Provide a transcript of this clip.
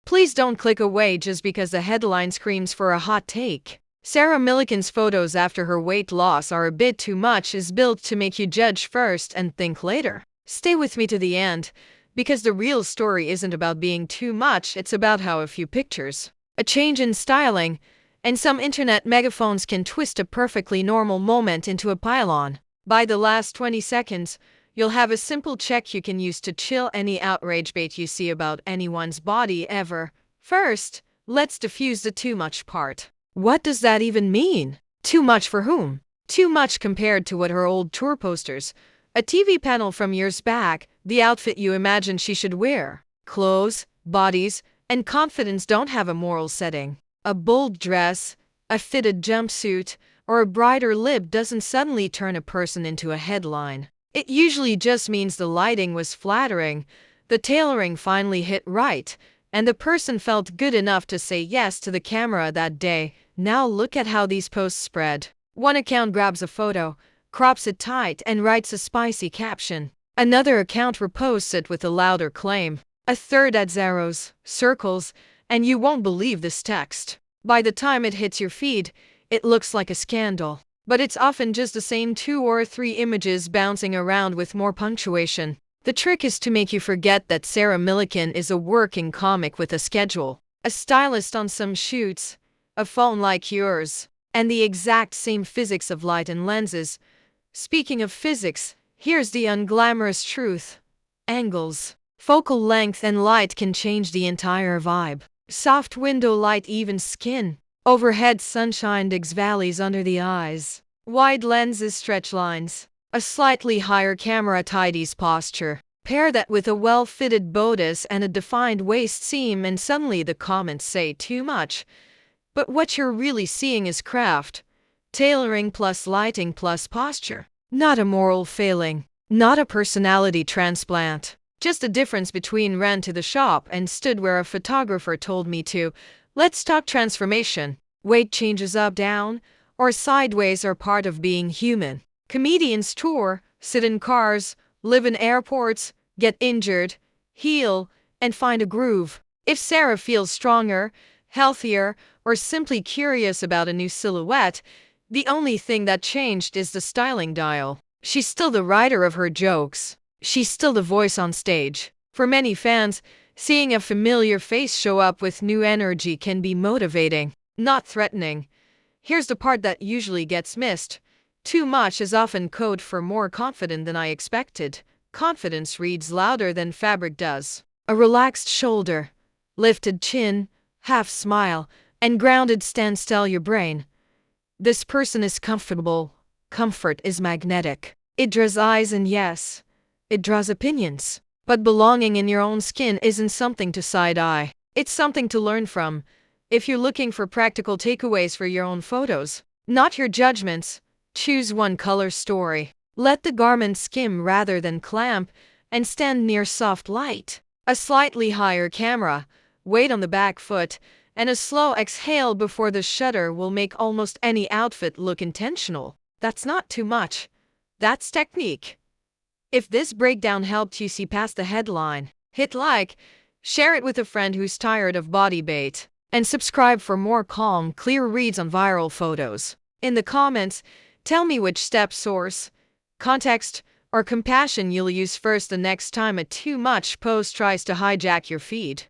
Please don't click away just because the headline screams for a hot take. Sarah Millican's photos after her weight loss are a bit too much is built to make you judge first and think later. Stay with me to the end, because the real story isn't about being too much, it's about how a few pictures, a change in styling, and some internet megaphones can twist a perfectly normal moment into a pile-on. By the last 20 seconds, you'll have a simple check you can use to chill any outrage bait you see about anyone's body ever. First, let's diffuse the too much part. What does that even mean? Too much for whom? Too much compared to what her old tour posters, a TV panel from years back, the outfit you imagine she should wear. Clothes, bodies, and confidence don't have a moral setting. A bold dress, a fitted jumpsuit, or a brighter lip doesn't suddenly turn a person into a headline. It usually just means the lighting was flattering, the tailoring finally hit right, and the person felt good enough to say yes to the camera that day. Now look at how these posts spread. One account grabs a photo, crops it tight, and writes a spicy caption. Another account reposts it with a louder claim. A third adds arrows, circles, and you won't believe this text. By the time it hits your feed, it looks like a scandal. But it's often just the same 2 or 3 images bouncing around with more punctuation. The trick is to make you forget that Sarah Millican is a working comic with a schedule, a stylist on some shoots, a phone like yours, and the exact same physics of light and lenses. Speaking of physics, here's the unglamorous truth. Angles, focal length, and light can change the entire vibe. Soft window light evens skin. Overhead sunshine digs valleys under the eyes. Wide lenses stretch lines. A slightly higher camera tidies posture. Pair that with a well-fitted bodice and a defined waist seam and suddenly the comments say too much. But what you're really seeing is craft. Tailoring plus lighting plus posture. Not a moral failing. Not a personality transplant. Just a difference between ran to the shop and stood where a photographer told me to. Let's talk transformation. Weight changes up, down, or sideways are part of being human. Comedians tour, sit in cars, live in airports, get injured, heal, and find a groove. If Sarah feels stronger, healthier, or simply curious about a new silhouette, the only thing that changed is the styling dial. She's still the writer of her jokes. She's still the voice on stage. For many fans, seeing a familiar face show up with new energy can be motivating, not threatening. Here's the part that usually gets missed. Too much is often code for more confident than I expected. Confidence reads louder than fabric does. A relaxed shoulder, lifted chin, half smile, and grounded stance tell your brain, this person is comfortable. Comfort is magnetic. It draws eyes, and yes, it draws opinions. But belonging in your own skin isn't something to side-eye. It's something to learn from. If you're looking for practical takeaways for your own photos, not your judgments, choose one color story. Let the garment skim rather than clamp, and stand near soft light. A slightly higher camera, weight on the back foot, and a slow exhale before the shutter will make almost any outfit look intentional. That's not too much. That's technique. If this breakdown helped you see past the headline, hit like, share it with a friend who's tired of body bait, and subscribe for more calm, clear reads on viral photos. In the comments, tell me which step, source, context, or compassion you'll use first the next time a too much post tries to hijack your feed.